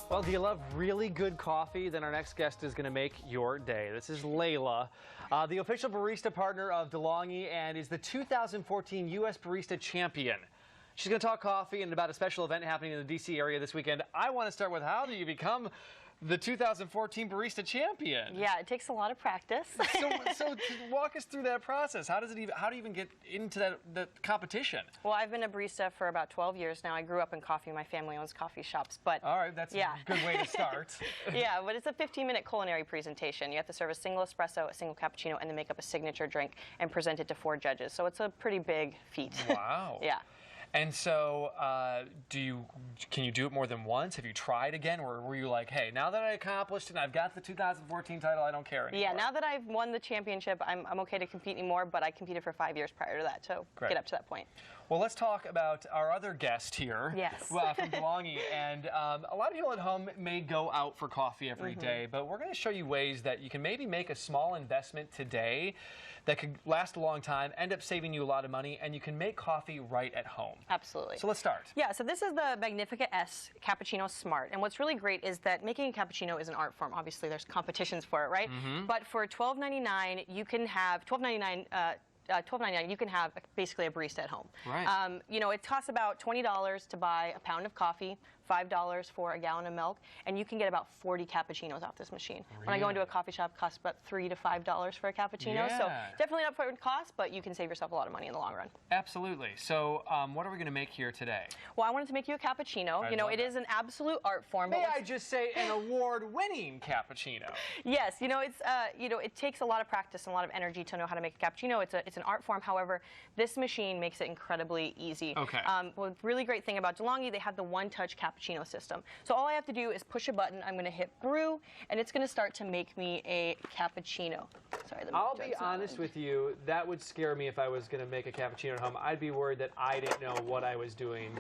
Well, do you love really good coffee? Then our next guest is going to make your day. This is Layla, the official barista partner of DeLonghi and is the 2014 U.S. Barista Champion. She's going to talk coffee and about a special event happening in the D.C. area this weekend. I want to start with, how do you become the 2014 Barista Champion? Yeah, it takes a lot of practice. So walk us through that process. How do you even get into that competition? Well, I've been a barista for about 12 years now. I grew up in coffee. My family owns coffee shops, but all right, that's a good way to start. Yeah, but it's a 15-minute culinary presentation. You have to serve a single espresso, a single cappuccino, and then make up a signature drink and present it to 4 judges. So it's a pretty big feat. Wow. Yeah. And so, can you do it more than once? Have you tried again, or were you like, hey, now that I accomplished it, and I've got the 2014 title, I don't care anymore? Yeah, now that I've won the championship, I'm okay to compete anymore, but I competed for 5 years prior to that, so Great. Get up to that point. Well, let's talk about our other guest here. Yes. From DeLonghi. And a lot of people at home may go out for coffee every day, but we're going to show you ways that you can maybe make a small investment today that could last a long time, end up saving you a lot of money, and you can make coffee right at home. Absolutely. So let's start. Yeah, so this is the Magnifica S Cappuccino Smart, and what's really great is that making a cappuccino is an art form. Obviously, there's competitions for it, right? But for $12.99, you can have $12.99, you can have basically a barista at home. Right. You know, it costs about $20 to buy a pound of coffee, $5 for a gallon of milk, and you can get about 40 cappuccinos off this machine. Really? When I go into a coffee shop, it costs about $3 to $5 for a cappuccino. Yeah. So definitely an upfront cost, but you can save yourself a lot of money in the long run. Absolutely. So what are we going to make here today? Well, I wanted to make you a cappuccino. You know, it is an absolute art form. May I just say, an award-winning cappuccino? Yes, you know, it's it takes a lot of practice and a lot of energy to know how to make a cappuccino. It's an art form. However, this machine makes it incredibly easy. Okay. Well, the really great thing about DeLonghi, they have the one-touch cappuccino system. So all I have to do is push a button. I'm going to hit brew, and it's going to start to make me a cappuccino. Sorry, I'll be honest with you, that would scare me if I was going to make a cappuccino at home. I'd be worried that I didn't know what I was doing,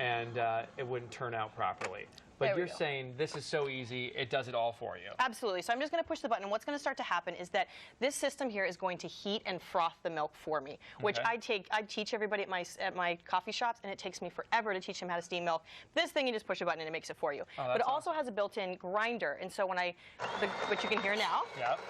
and it wouldn't turn out properly. But you're saying this is so easy, it does it all for you. Absolutely. So I'm just going to push the button, and what's going to start to happen is that this system here is going to heat and froth the milk for me, which I teach everybody at my coffee shops, and it takes me forever to teach them how to steam milk. This thing, you just push a button and it makes it for you. Oh, but it also has a built-in grinder, and so which you can hear now. Yep.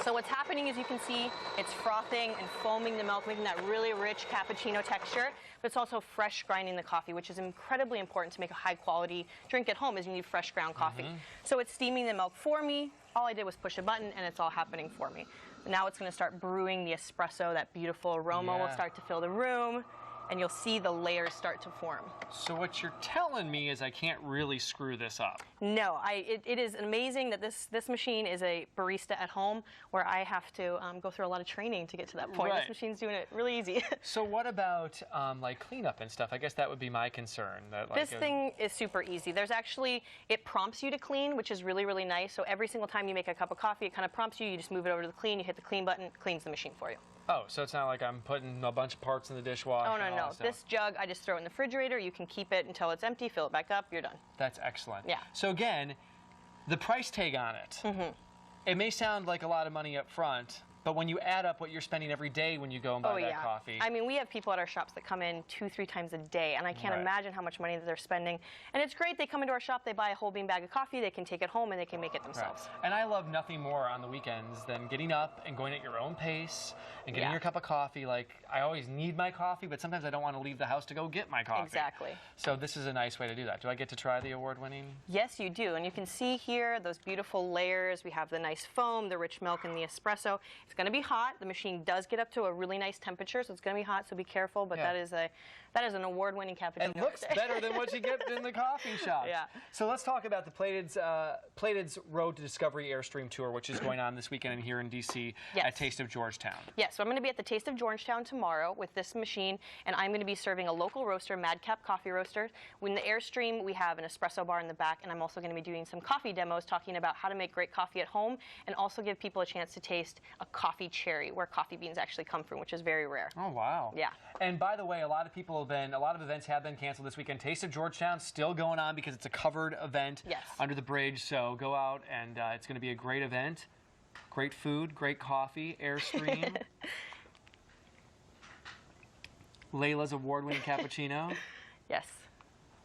So what's happening is you can see it's frothing and foaming the milk, making that really rich cappuccino texture, but it's also fresh grinding the coffee, which is incredibly important to make a high-quality drink at home, as you need fresh ground coffee. So it's steaming the milk for me. All I did was push a button, and it's all happening for me. Now it's going to start brewing the espresso. That beautiful aroma will start to fill the room, and you'll see the layers start to form. So what you're telling me is I can't really screw this up. No, it is amazing that this machine is a barista at home, where I have to go through a lot of training to get to that point. Right. This machine's doing it really easy. So what about like cleanup and stuff? I guess that would be my concern. That, like, this thing is super easy. There's actually, it prompts you to clean, which is really, really nice. So every single time you make a cup of coffee, it kind of prompts you. You just move it over to the clean, you hit the clean button, it cleans the machine for you. Oh, so it's not like I'm putting a bunch of parts in the dishwasher. Oh, no. This jug, I just throw it in the refrigerator. You can keep it until it's empty, fill it back up, you're done. That's excellent. Yeah. So again, the price tag on it, it may sound like a lot of money up front, but when you add up what you're spending every day when you go and buy that coffee. I mean, we have people at our shops that come in 2-3 times a day, and I can't imagine how much money that they're spending. And it's great. They come into our shop, they buy a whole bean bag of coffee, they can take it home, and they can make it themselves. Right. And I love nothing more on the weekends than getting up and going at your own pace and getting your cup of coffee. Like, I always need my coffee, but sometimes I don't want to leave the house to go get my coffee. Exactly. So this is a nice way to do that. Do I get to try the award-winning? Yes, you do. And you can see here those beautiful layers. We have the nice foam, the rich milk, and the espresso. It's going to be hot. The machine does get up to a really nice temperature, so it's going to be hot, so be careful. But that is an award-winning cappuccino. It looks better than what you get in the coffee shops. Yeah. So let's talk about the Plated's Road to Discovery Airstream Tour, which is going on this weekend here in D.C. at Taste of Georgetown. Yes, so I'm going to be at the Taste of Georgetown tomorrow with this machine, and I'm going to be serving a local roaster, Madcap Coffee Roaster. In the Airstream, we have an espresso bar in the back, and I'm also going to be doing some coffee demos talking about how to make great coffee at home and also give people a chance to taste a coffee cherry, where coffee beans actually come from, which is very rare. Oh, wow. Yeah. And by the way, a lot of events have been canceled this weekend. Taste of Georgetown still going on because it's a covered event under the bridge. So go out, and it's going to be a great event. Great food, great coffee, Airstream. Layla's award-winning cappuccino. Yes.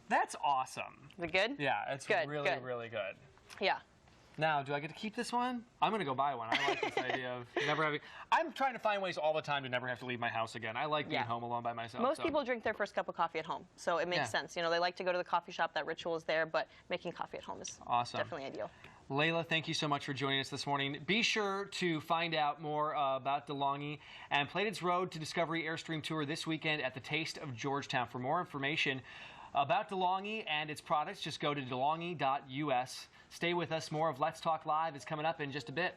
That's awesome. Is it good? Yeah, it's Good, really, good. really good. Yeah. Now, do I get to keep this one? I'm going to go buy one. I like this idea of never having... I'm trying to find ways all the time to never have to leave my house again. I like being Yeah. home alone by myself. Most so. people drink their first cup of coffee at home, so it makes Yeah. sense. You know, they like to go to the coffee shop, that ritual is there, but making coffee at home is Awesome. definitely ideal. Layla, thank you so much for joining us this morning. Be sure to find out more about DeLonghi and Plated's Road to Discovery Airstream Tour this weekend at the Taste of Georgetown. For more information about DeLonghi and its products, just go to delonghi.us. Stay with us. More of Let's Talk Live is coming up in just a bit.